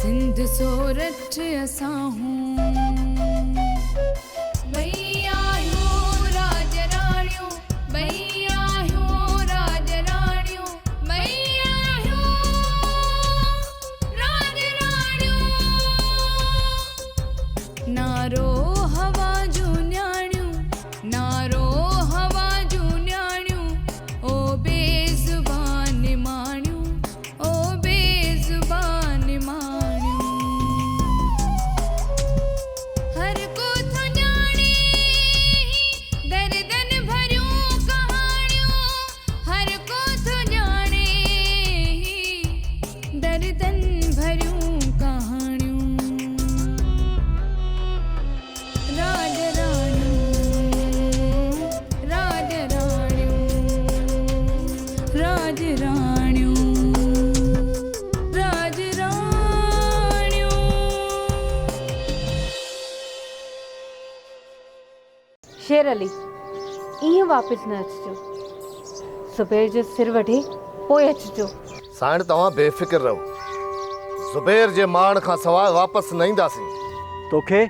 सिंध सोरठ असां हूं भैया हो राज राणियों भैया हो राज राणियों भैया हो राज राणियों नारो हवा जो न्याणियों नारो हवा जो न्याणियों ओ बेज़ुबान माणियों ओ बेज़ुबान माणियों हर को थो ॼाणे दर्दन भरियूं कहाणियूं हर को थो ॼाणे दर्दन भरियूं कहाणियूं राज राणियूं राज राणियूं राज राणियूं राज राणियूं शेर अली इहो वापस न अचिजो सुबेर जो सिर वठी पोइ अचिजो साण तव्हां बेफ़िक्र रहो ज़ुबैर जे माण खां सवाइ वापसि न ईंदासीं तोखे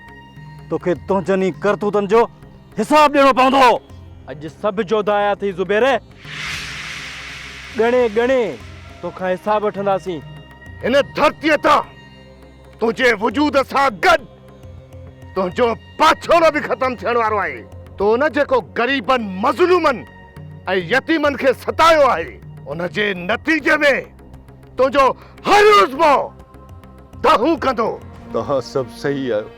तुंहिंजनि करतूतनि जो हिसाब ॾियणो पवंदो अॼु सभु जोधा आया थी ज़ुबैर गणे तोखां हिसाब वठंदासीं हिन धरतीअ तां तुंहिंजे वजूद सां गॾु तुंहिंजो पाछोड़ो बि ख़तमु थियण वारो आहे तो न जेको ग़रीबनि मज़लूमनि ऐं यतीमनि खे सतायो आहे उन जे नतीजे में तुंहिंजो हर उज़्मो दहूं कंदो तव्हां सभु सही आहियो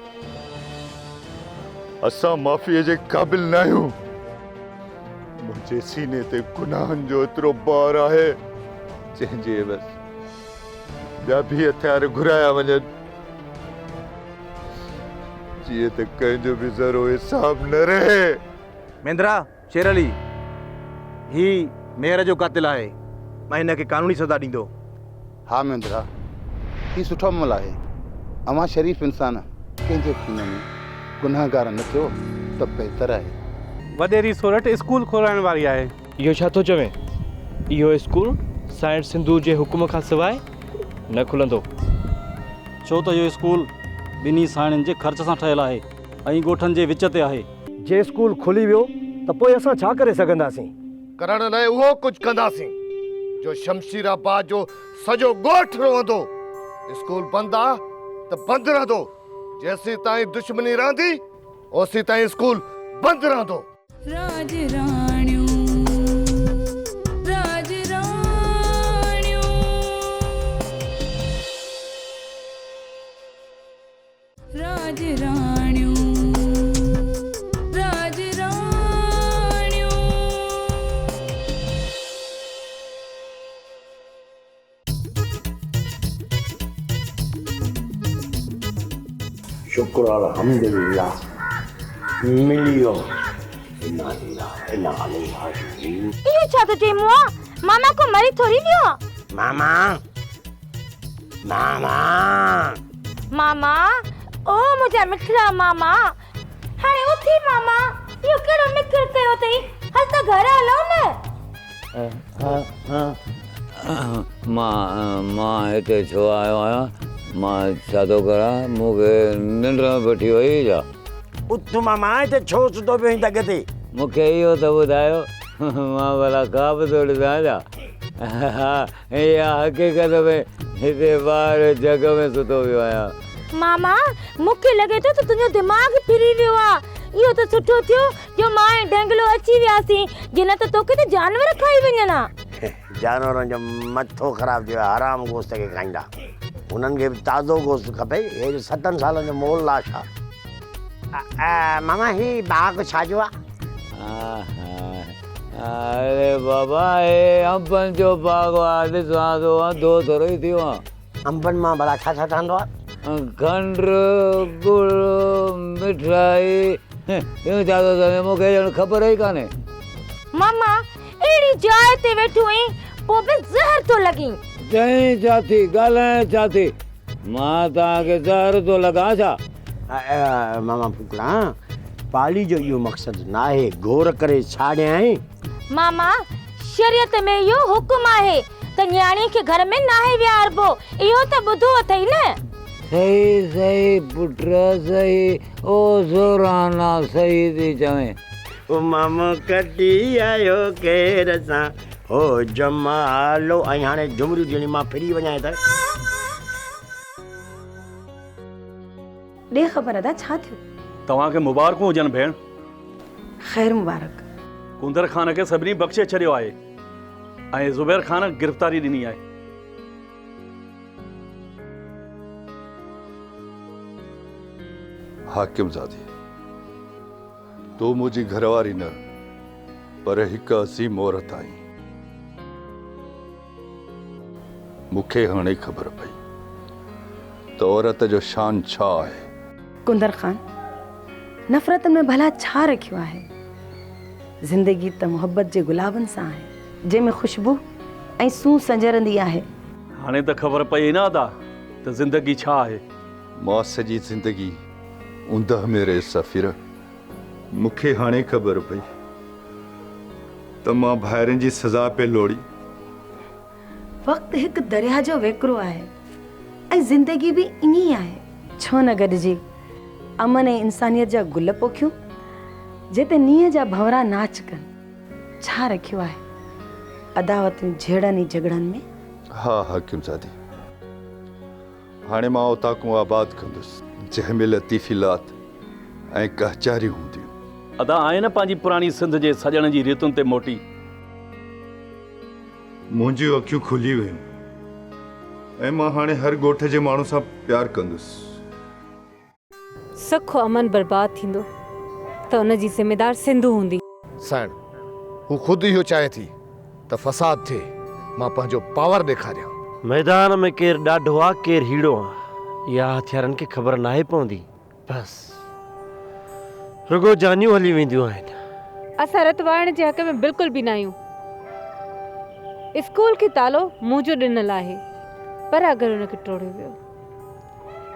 असां माफ़ीअ जे क़ाबिल न आहियूं मुंहिंजे सीने ते गुनाहनि जो एतिरो बार आहे जंहिंजे बसि ॿिया बि हथियार घुराया वञनि जीअं त कंहिंजो बि ज़रो हिसाब न रहे मेंद्रा शेर अली ही मेयर जो कातिल आहे मां हिनखे कानूनी सज़ा ॾींदो हाँ महेंद्रा ही सुठो अमल आहे अवां शरीफ़ इंसान कंहिंजे खून में गुनाहगार न थियो त बहितर आहे वॾेरी सोरठ स्कूल खोलाइण वारी आहे इहो छा थो चवे इहो स्कूल साइंट सिंधु जे हुकुम खां सवाइ न खुलंदो छो त इहो स्कूल ॿिन्ही साइणनि जे ख़र्च सां ठहियलु आहे ऐं ॻोठनि जे विच ते आहे जे स्कूल खुली वियो त पोइ असां छा करे सघंदासीं करण लाइ उहो कुझु कंदासीं जो शमशीराबाद जो सॼो ॻोठ रहंदो स्कूल बंदि आहे त बंदि रहंदो जेसीं ताईं दुश्मनी रहंदी ओसीं ताईं स्कूल बंदि रहंदो राज राणियूं राज राणियूं राज राणियूं राज राणियूं शुक्र अल्हम्दुलिल्लाह मिलियो इहो छा थो चई मुआ मामा को मरी थोड़ी लियो मामा मामा मामा ओ मुझे मिठड़ा मामा हाणे उथी मामा इहो केड़ो मिठड़ कयो तई हल त घर हलो न मां हिते छो आयो आहियां मां छा थो करां मूंखे निंड वठी वई छा उथ मामा हिते छो सुतो पियो आहीं तॻ ते मूंखे इहो त ॿुधायो मां भला ख़्वाब थो ॾिसां छा इहा हक़ीक़त में हिते ॿाहिरि जग में सुतो पियो आहियां मामा मूंखे लॻे थो त तुंहिंजो दिमाग़ फिरी वियो आहे इहो त सुठो थियो जो मां ऐं ढंगलो अची वियासीं जिन त तोखे त जानवर खाई वञनि हा जानवरनि जो मथो ख़राब थियो आहे हराम गोश्त खे खाईंदा उन्हनि खे बि ताज़ो गोश्त खपे हे 7 सालनि जो मोल लाश आहे मामा ही बाग छाजो आहे अरे बाबा हे अंबनि जो बाग आहे ॾिसां थो अंधो थोरो ई थियो आहे अंबनि मां भला छा छा ठहंदो आहे खंड गुड़ मिठाई इहो छा थो चवे मूंखे ॼण ख़बर ई कान्हे मामा अहिड़ी जाइ ते वेठो आहीं पोइ बि ज़हर थो लॻी चई छा थी ॻाल्हाइण छा थी मां तव्हांखे ज़हर थो लॻां छा मामा फुकड़ा पाली जो इहो मक़सदु न आहे घोर करे छाड़ियां मामा शरीयत में इहो हुकुम आहे त न्याणी खे घर में नाहे विहारबो इहो त ॿुधो अथई न सही सही पुट सही ओ ज़ोराना सही थी चवें। ओ मामा कटी आयो केर सां हो जमालो ऐं हाणे झुमरियूं ॾियणी मां फिरी वञां त ॾे ख़बर अदा छा थियो? तव्हांखे मुबारकूं हुजनि भेण। ख़ैर मुबारक। कुंदर ख़ान खे सभिनी बख़्शे छॾियो आहे ऐं ज़ुबैर ख़ान गिरफ़्तारी ॾिनी आहे। हाकिमज़ादी, तूं मुंहिंजी घरवारी न पर हिकु अज़ीम औरत आई। मूंखे हाणे ख़बर पई त औरत जो शान छा आहे। कुंदर खान, नफ़रत में भला छा रखियो आहे? ज़िंदगी त मोहब्बत जे गुलाबनि सां आहे, जंहिंमें ख़ुशबू ऐं सूं संजरंदी आहे। हाणे त ख़बर पई न अदा त ज़िंदगी छा आहे। मां सॼी ज़िंदगी ऊंदहि में रहे सफ़ीर। मूंखे हाणे ख़बर पई त मां भाइरनि जी सज़ा पे लोड़ी। वक़्तु हिकु दरिया जो वेकिरो आहे ऐं ज़िंदगी बि ईअं ई आहे। छो न गॾिजी अमन ऐं इंसानियत जा गुल पोखियूं जिते नीअ जा भंवरा नाच कनि। छा रखियो आहे अदावतूं झेड़नि झगड़नि में? हा हाकिमज़ादी, हाणे मां उतां आबाद कंदुसि जंहिं में लतीफ़िलात ऐं कहचारियूं हूंदियूं। अदा आहे न पंहिंजी पुराणी सिंध जे सॼण जी रितुनि ते मोटी। मुंहिंजियूं अखियूं खुली वियूं ऐं मां हाणे हर ॻोठ जे माण्हू सां प्यार कंदुसि। सुख अमन बर्बाद थींदो त उन जी ज़िम्मेदार सिंधु हूंदी। साईं, हू ख़ुदि इहो चाहे थी त फ़साद थिए, मां पंहिंजो पावर ॾेखारियां। मैदान में केरु ॾाढो आहे केरु हीड़ो आहे, इहा हथियारनि खे ख़बर नाहे पवंदी। बसि रुगो जानियूं हली वेंदियूं आहिनि। असां रत वाइण जे हक़ में बिल्कुलु बि न आहियूं। स्कूल खे तालो मुंहिंजो ॾिनल आहे, पर अगरि उनखे टोड़ियो वियो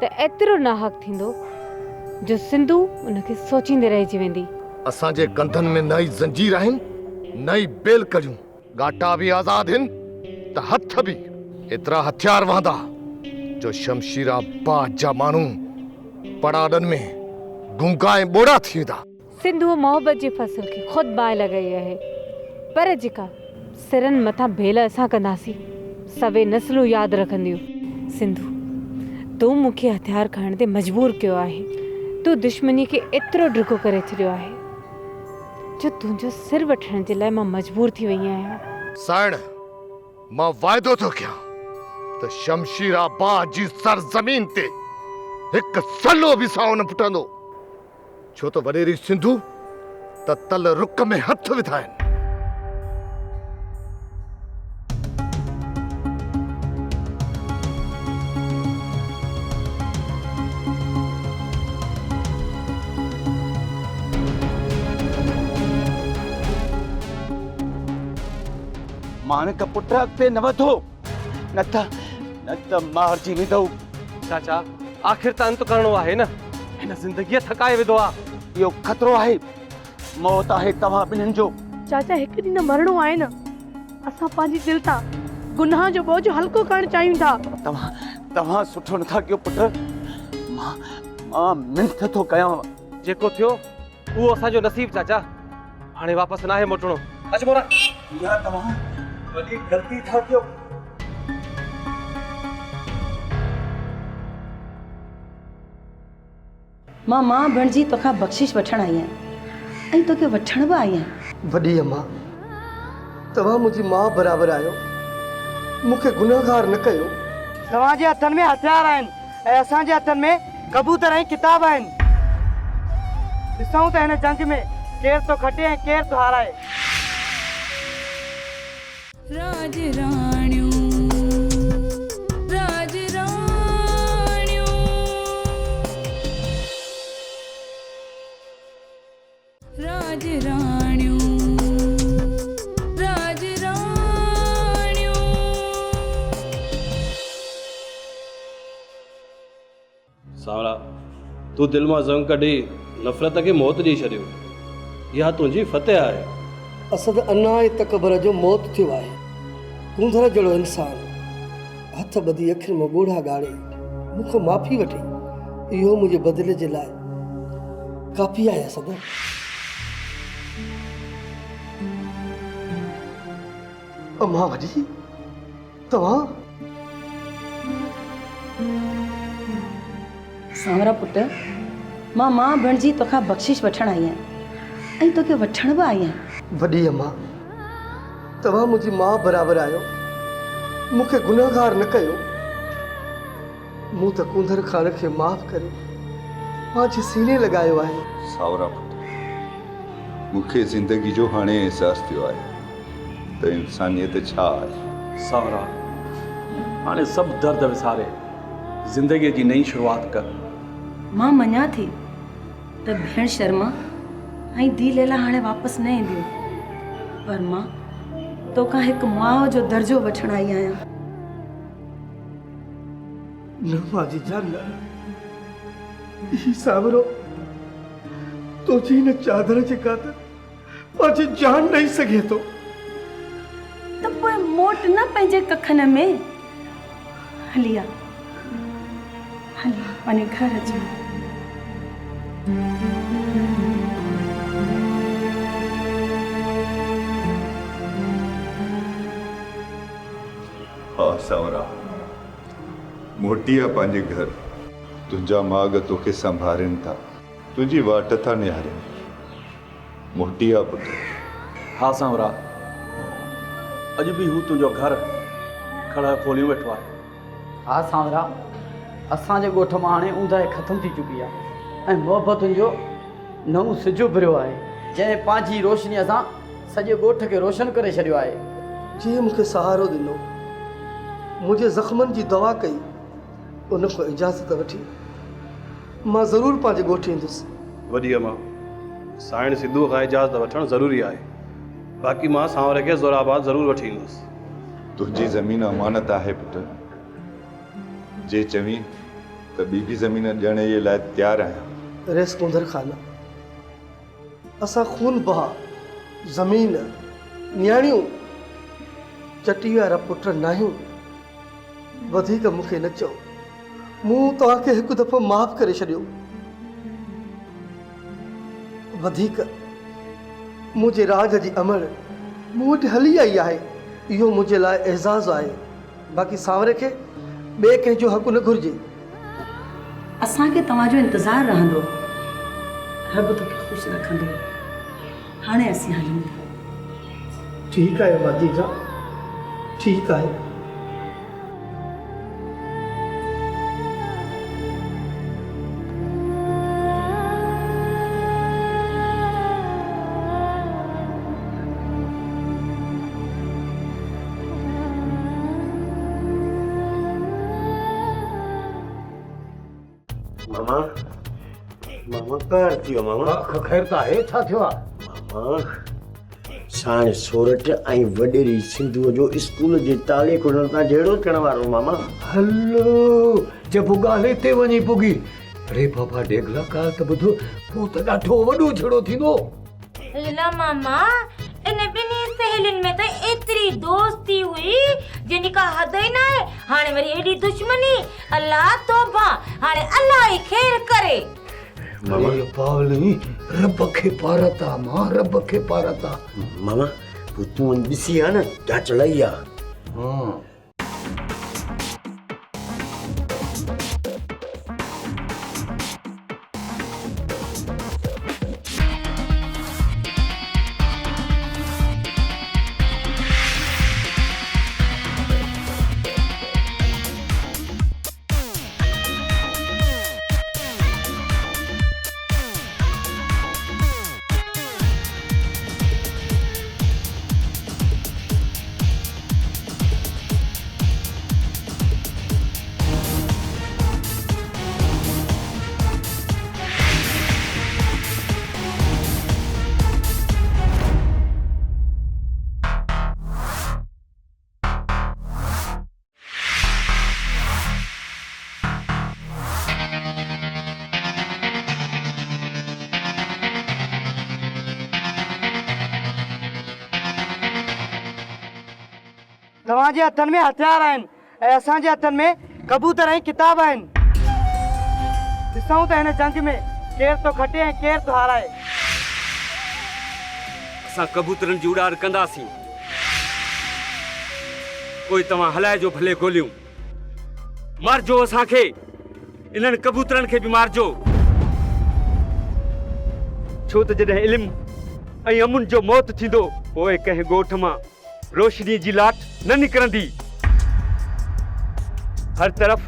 त एतिरो नाहक थींदो जो सिंधु उनखे सोचींदे रहिजी वेंदी। असांजे कंधनि में नई ज़ंजीर आहिनि, नई बेल कजूं, गाटा बि आज़ाद आहिनि त हथ बि एतिरा हथियार वहंदा जो शमशीराबाद जा माण्हू पड़ाड़नि में गुंगा ऐं ॿोड़ा थी वेंदा। सिंधु मोहब्बत जी फसल खे ख़ुदि बाहि लॻाई आहे, पर जेका सिरनि मथां भेल असां कंदासीं सभई नस्लूं यादि रखंदियूं। सिंधु, तूं मूंखे हथियार खणण ते मजबूर कयो आहे। तूं दुश्मनी खे एतिरो ढिघो करे छॾियो आहे जो तुंहिंजो सिर वठण जे लाइ मां मजबूर थी वई आहियां। साइण, मां वाइदो थो कयां त शमशीराबाद जी सरज़मीन ते हिकु सलो बि साओ न फुटंदो, छो त वॾेरी सिंधु त तल रुक में हथ विधा आहिनि। मानक पुट अॻिते न वधो, न त मारजी वेंदो। चाचा, आख़िर त अंत करणो आहे न, हिन ज़िंदगीअ थकाए विधो आहे। इहो ख़तरो आहे, मौत आहे तव्हां ॿिन्हिनि जो। चाचा, हिकु ॾींहुं न मरणो आहे न। असां पंहिंजी दिलि तां गुनाह जो बोझ हल्को करणु चाहियूं था। तव्हां सुठो नथा कयो पुट। मां मिन्नत थो कयां। जेको थियो उहो असांजो नसीब चाचा, हाणे वापसि नाहे मोटणो। अच मोरा। इहा तव्हां वॾी ग़लती था कयो। मां मां बणिजी तोखां बख़्शिश वठण आई आहियां ऐं तोखे वठण बि आई आहियां। वॾी अम्मा, तव्हां मुंहिंजी माउ बराबरि आहियो, मूंखे गुनहगार न कयो। तव्हांजे हथनि में हथियार आहिनि ऐं असांजे हथनि में कबूतर ऐं किताब आहिनि। ॾिसूं त हिन जंग में केरु थो खटे ऐं केरु थो हाराए। राज राणियूं, राज राणियूं, राज राणियूं, राज राणियूं। सावरा, तूं दिलि मां ज़ंग कढी नफ़रत खे मौत ॾेई छॾियो। इहा तुंहिंजी फतेह आहे। असद अना तकबर जो मौत थियो आहे। कुंदर जहिड़ो इंसान हथ ॿधी अखियुनि में ॻोढ़ा ॻाड़े मूंखां माफ़ी वठी इहो मुंहिंजे बदिले जे लाइ काफ़ी आहे सदर। अम्मा वॾी तव्हां सांवरा पुट, मां मां बणिजी तोखां बख़्शिश वठण आई आहियां ऐं तोखे वठण बि आई आहियां। वॾी अम्मा, तव्हां मुंहिंजी माउ बराबरि आहियो, मूंखे गुनहगार न कयो। मूं त कुंदर खान खे माफ़ करे पंहिंजे सीने लॻायो आहे। सावरा पुट, मूंखे ज़िंदगी जो हाणे अहसासु थियो आहे त इंसानियत छा आहे। सावरा, हाणे सभु दर्द विसारे ज़िंदगीअ जी नई शुरूआत कर। मां मञा थी त भेण शर्मा ऐं धी लैला हाणे वापसि न ईंदियूं, पर मां तोखां हिकु माउ जो दर्जो वठण आई आहियां। न मुंहिंजी जान, ही सावरो तुंहिंजी हिन चादर जे ख़ातिर पंहिंजी जान ॾेई सघे थो। त पोइ मोट न पंहिंजे कखनि में हलिया हलिया पंहिंजे घर अचूं। हाँ सावरा, मोटी आहे पंहिंजे घर, तुंहिंजा माग तोखे संभालनि था, तुंहिंजी वाट था निहारनि। मोटी आहे पुट। हाँ सांवरा, अॼु बि हू तुंहिंजो घर खड़ा खोलियूं वेठो आहे। हा सांवरा, असांजे ॻोठ मां हाणे ऊंदाहि ख़तमु थी चुकी आहे ऐं मोहबतुनि जो नओं सिज उभरियो आहे, जंहिं पंहिंजी रोशनीअ सां सॼे ॻोठ खे रोशन करे छॾियो आहे। जे मूंखे सहारो ॾिनो, मुंहिंजे ज़ख़्मनि जी दवा कई, उन खां इजाज़त वठी मां ज़रूरु पंहिंजे ॻोठ ईंदुसि। वॾी अम्मा, साइण सिद्धू खां इजाज़त वठणु ज़रूरी आहे, बाक़ी मां सांवरे खे ज़ोराबाद ज़रूरु वठी ईंदुसि। तुंहिंजी ज़मीन अमानत आहे पुट, जे चवीं त ॿी बि ज़मीन ॾियण जे लाइ तयारु आहियां। रेस कुंदर खाना, असां खून बहा ज़मीन नियाणियूं चटी वारा पुट नाहियूं। वधीक मूंखे न चओ, मूं तव्हांखे हिकु दफ़ो माफ़ करे छॾियो। वधीक मुंहिंजे राज जी अमल मूं वटि हली आई आहे, इहो मुंहिंजे लाइ एज़ाज़ु आहे। बाक़ी सांवरे खे ॿिए कंहिंजो हक़ न घुरिजे। असांखे तव्हांजो इंतज़ारु रहंदो, रब तोखे ख़ुशि रखंदो। हाणे असीं हलूं था। ठीकु आहे माजीजा, ठीकु आहे। मामा, मामा कार थियो मामा? ख़ैर त आहे, छा थियो आहे? मामा, साण सोरठ ऐं वॾेरी सिंधूअ जो स्कूल जे ताले खुलण तां जहिड़ो थियण वारो मामा। हलो, जब ॻाल्हि हिते वञी पुगी। अरे बाबा डेगला काल त ॿुधो, पोइ त ॾाढो वॾो झगड़ो थींदो। लीला मामा, इन ॿिन्ही सहेलियुनि में त एतिरी दोस्ती हुई जंहिंजी का हद ई न आहे। हाणे वरी एॾी दुश्मनी। अल्लाह तौबा, हाणे अल्लाह ई ख़ैर करे। मामा पावली, रब खे पारता मां, रब खे पारता। मामा, पोइ तूं ॾिसी आहे न, जांच लई आहे। हाँ, तव्हांजे हथनि में हथियार आहिनि ऐं असांजे हथनि में कबूतर ऐं किताब आहिनि। ॾिसूं त हिन जंग में केरु तो खटे ऐं केरु तो हाराए। असां कबूतरनि जी उड़ार कंदासीं, पोइ तव्हां हलाइजो भले गोलियूं। मारजो असांखे, इन्हनि कबूतरनि खे बि मारजो। छो त जॾहिं इल्मु ऐं अमुन जो मौत थींदो, पोइ कंहिं ॻोठ मां रोशनी जी लाट न निकिरंदी। हर तरफ़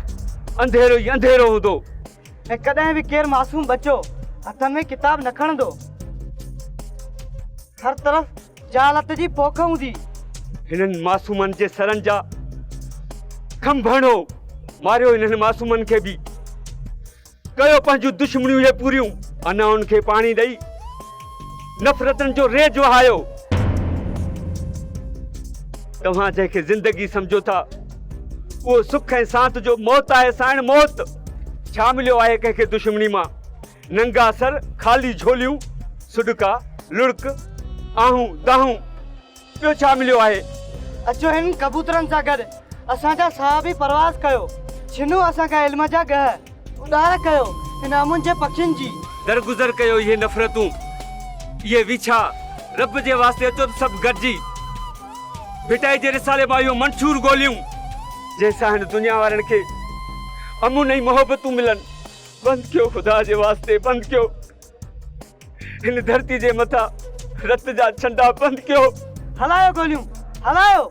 अंधेरो ई अंधेरो हूंदो। ऐं कॾहिं बि केरु मासूम बच्चो हथ में किताब न खणंदो। हर तरफ़ जालत जी पोख हूंदी। हिननि मासूमनि जे सरनि जा खंभ हणो, मारियो इन्हनि मासूमनि खे बि। कयो पंहिंजूं दुश्मनियूं हे पूरियूं। अना उनखे पाणी ॾेई नफ़रतनि जो रेज वहायो। तव्हां जंहिंखे ज़िंदगी सम्झो था, उहो सुख ऐं सांत जो मौत आहे। साइण मौत छा मिलियो आहे कंहिंखे दुश्मनी मां? नंगा सर, ख़ाली झोलियूं, सुॾका, लुड़क, आहूं दाहूं, ॿियो छा मिलियो आहे? अचो हिन कबूतरनि सां गॾु असांजा साह बि परवाज़ कयो। छिनो असांखा इल्म जा गह, उॾार कयो हिन अमुन जे पखियुनि जी। दरगुज़र कयो इहे नफ़रतूं, इहे विछा। रब जे वास्ते अचो त सभु गॾिजी भिटाई जे रिसाले मां इहो मंशूर गोलियूं, जंहिंसां हिन दुनिया वारनि खे अमुन ऐं मोहबतूं मिलनि। बंदि कयो ख़ुदा जे वास्ते, बंदि कयो। हिन धरती जे मथां रत जा छंडा बंदि कयो। हलायो गोलियूं, हलायो।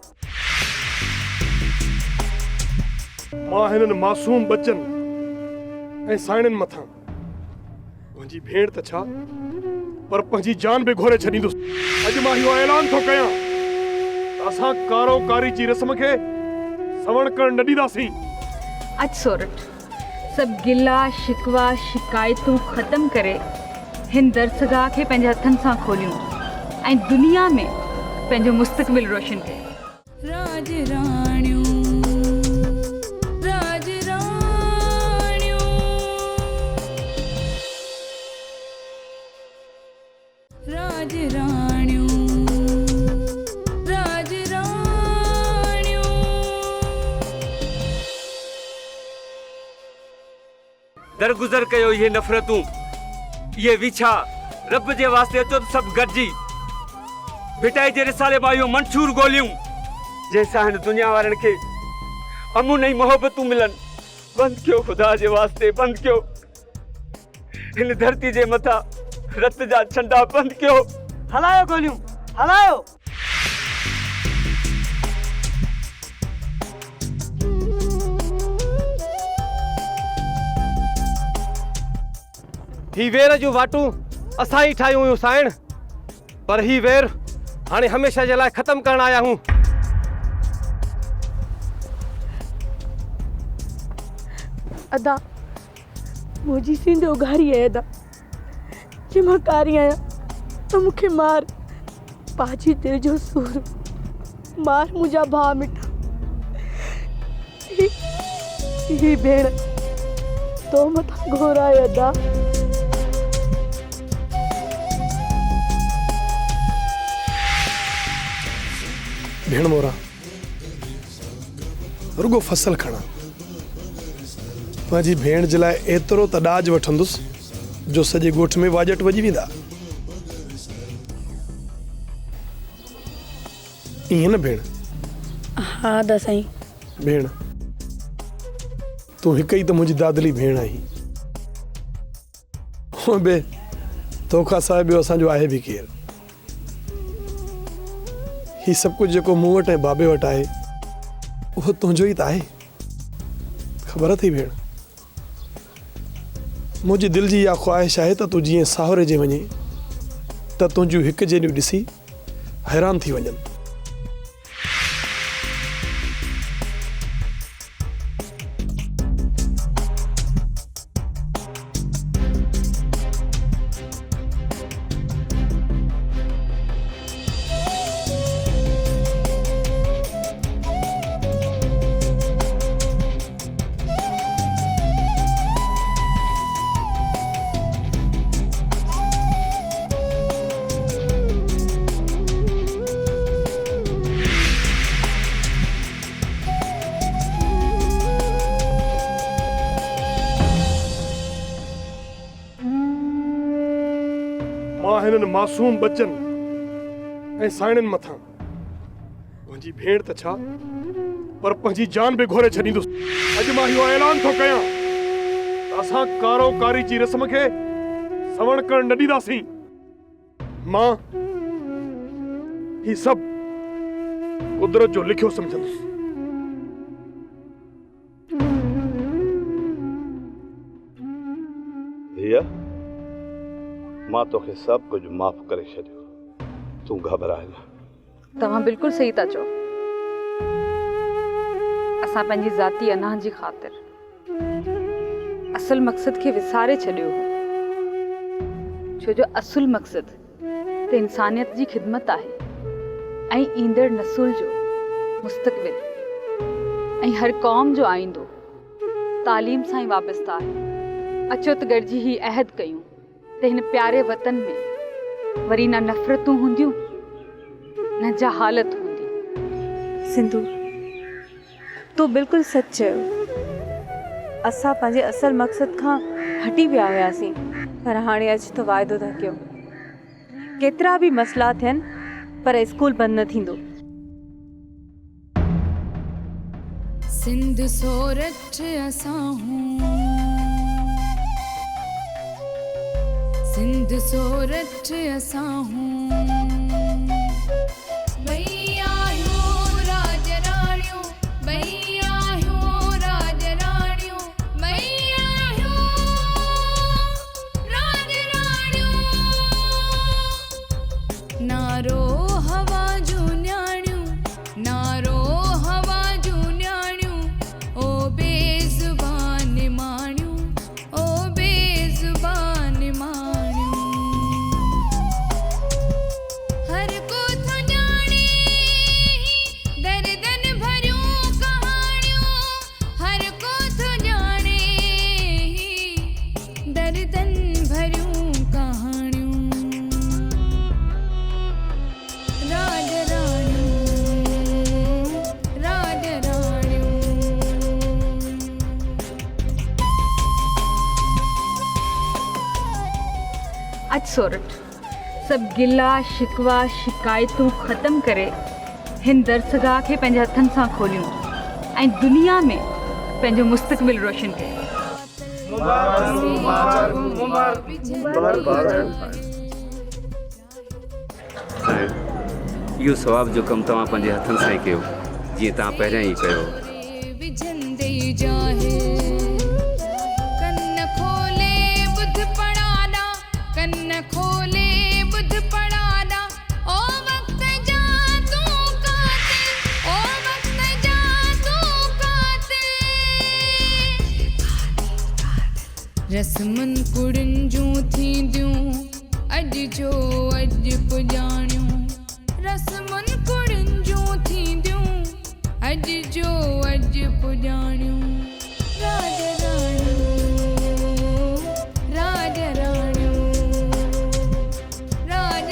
मां हिननि मासूम बच्चनि ऐं साइणनि मथां मुंहिंजी भेण त छा, पर पंहिंजी जान बि घोरे छॾींदुसि। अॼु मां इहो ऐलान थो कयां त असां कारोकारी जी रस्म खे सवण करण न ॾींदासीं। अॼु सोरठ सभु गिला शिकवा शिकायतूं ख़तम करे हिन दरसगाह खे पंहिंजे हथनि सां खोलियूं ऐं दुनिया में पंहिंजो मुस्तक़बिल रोशन कयो। राज राणियूं, राज राणियूं, राज राणियूं, राज राणियूं। दरगुज़र कयो इहे नफ़रतूं, इहे विछा। रब जे वास्ते अचो त सभु गॾिजी भिटाई जे रिसाले मां इहो मंशूर गोलियूं, जंहिंसां हिन दुनिया वारनि खे अमुन ऐं मोहबतूं मिलनि। बंदि कयो ख़ुदा जे वास्ते, बंदि कयो। हिन धरती जे मथां रत जा छंडा बंदि कयो। हलायो गोलियूं, हलायो। ही वेर जूं वाटूं असां ई ठाहियूं हुयूं साइण, पर ही वेर हाणे हमेशह जे लाइ ख़तमु करण आया हूं। अदा मुंहिंजी सिंध उघारी आहे। अदा जे मां कारी आहियां त मूंखे मार। पाजी दिलि जो सूर मार मुंहिंजा भाउ मिठा। ही भेण तो मथां घोराए। अदा भेण मोरा रुगो फसल खणा। पंहिंजी भेण जे लाइ एतिरो त ॾाज वठंदुसि जो सॼे ॻोठ में वाजट वॼी वेंदा। ईअं न भेण? हा दा साईं। भेण तूं हिकु ई त मुंहिंजी दादली भेण आहीं। बे तोखां सवाइ ॿियो असांजो आहे बि केरु? ही सभु कुझु जेको मूं वटि ऐं बाबे वटि आहे उहो तुंहिंजो ई त आहे। ख़बर अथई भेण, मुंहिंजी दिलि जी इहा ख़्वाहिश आहे त तूं जीअं साहुरे जे वञे त तुंहिंजूं हिकु जहिड़ियूं ॾिसी हैरान थी वञनि। हिननि मासूम बचनि ऐं साइणनि मथां मुंहिंजी भेण त छा पर पंहिंजी जान बि घोरे छॾींदुसि। अॼु मां इहो ऐलान थो कयां त असां कारोकारी जी रस्म खे सवण करण न ॾींदासीं। मां ही सभु कुदरत जो लिखियो समझंदुसि। भैया मां तोखे सभु कुझु माफ़ करे छॾियो, तूं घबराए न। तव्हां बिल्कुलु सही था चओ। असां पंहिंजी ज़ाती अनाह जी ख़ातिर असल मक़सद खे विसारे छॾियो हो, छो जो असुल मक़सद त इंसानियत जी ख़िदमत आहे ऐं ईंदड़ नसुल जो मुस्तक़बिल ऐं हर क़ौम जो आईंदो तालीम सां ई वाबस्ता आहे। अचो त गॾिजी ही अहद कयूं त हिन प्यारे वतन में वरी न नफ़रतूं हूंदियूं न जहालत हूंदी। सिंधु तूं बिल्कुलु सच चयो। असां पंहिंजे असल मक़सद खां हटी विया हुआसीं, पर हाणे अॼु त वाइदो था कयूं केतिरा बि मसइला थियनि पर स्कूल बंदि न थींदो। सिंध सोरठ असां हूं, सिंध सोरठ असां हूं। नारो हवा जूं न्याणियूं, नारो हवा जूं न्याणियूं, ओ बेज़ुबान माणियूं, ओ बेज़ुबान माणियूं। हर को थो ॼाणे दर्दन भरियूं कहाणियूं, हर को थो ॼाणे दर्दन भरियूं कहाणियूं। अज सोरठ सब गिला शिकवा शिकायतूं ख़त्म करे हिन दरसगाह खे पंहिंजे हथनि सां खोलियूं ऐं दुनिया में पंहिंजो मुस्तक़बिल रोशन कयो। इहो सवाब जो कमु तव्हां पंहिंजे हथनि सां ई कयो, जीअं तव्हां पहिरियां ई कयो। विझंदे जाहे कन्न खोले बुध पड़ादा, कन्न खोले बुध पड़ादा। ओ वक्त जा तूं काते, ओ वक्त जा तूं काते। रस्मन कुड़िन जूं थींदियूं अॼु जो अॼु पुॼाणियूं, रस्मन कुड़िन जूं थींदियूं अॼु जो अॼु पुॼाणियूं। राज राणियूं, राज राणियूं, राज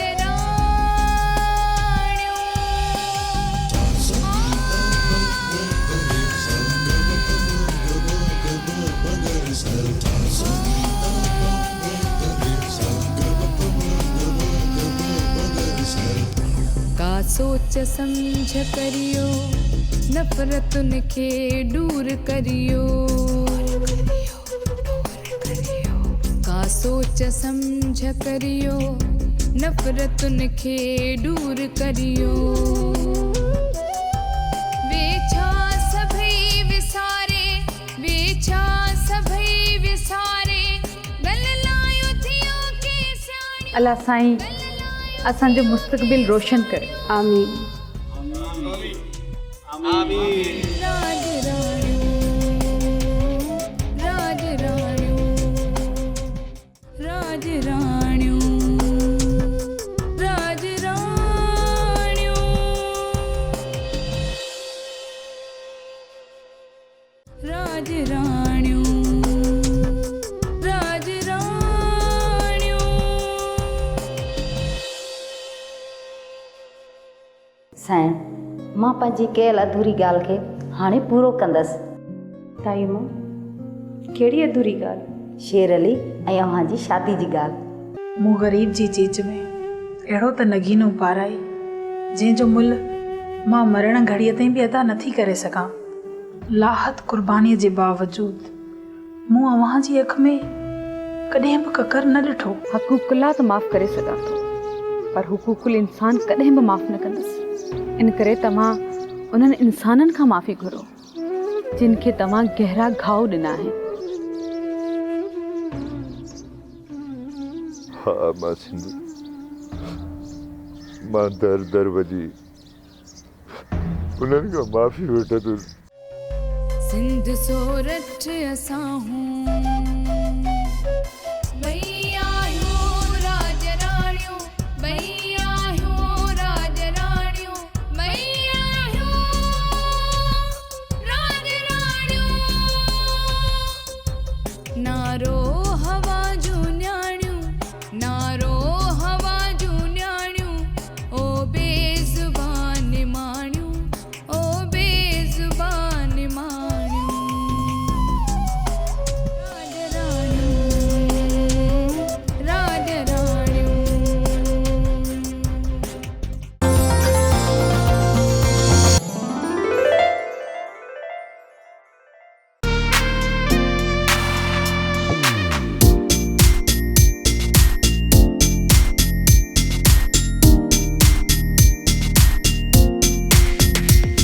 का सोच समझ करियो, नफ़रतुन खे दूर करियो। का सोच समझ करियो, नफ़रतुन खे दूर करियो। वेछा सभई विसारे, वेछा सभई विसारे, गल लायो थियो के साणी। अल्लाह साईं असांजो मुस्तक़बिल रोशन करे। आमीन। राज राणियूं, राज राणियूं, राज राणियूं, राज राणियूं, राज राणियूं, राज राणियूं। साईं मां पंहिंजी कयल अधूरी ॻाल्हि खे हाणे पूरो कंदसि। ताई मां कहिड़ी अधूरी ॻाल्हि? शेर अली ऐं अव्हां जी शादी जी ॻाल्हि। मूं ग़रीब जी चीज में अहिड़ो त नगीनो पाराई जंहिंजो मुल मां मरण घड़ीअ ताईं बि अदा नथी करे सघां। लाहत कुर्बानीअ जे बावजूद मूं अव्हां जी अख में कॾहिं बि ककर न ॾिठो। हक़ूक़ुल्लाह त माफ़ करे सघां थो, पर हुकूकुल इंसान कॾहिं बि माफ़ न कंदुसि। इन करे तव्हां उन्हनि इंसाननि खां माफ़ी घुरो जिन खे तव्हां गहरा घाव ॾिना आहिनि। हाँ मां सिंधु, मां दर दर वजी उन्हनि खां माफ़ी वठंदुसि। सिंध सोरठ असां हूं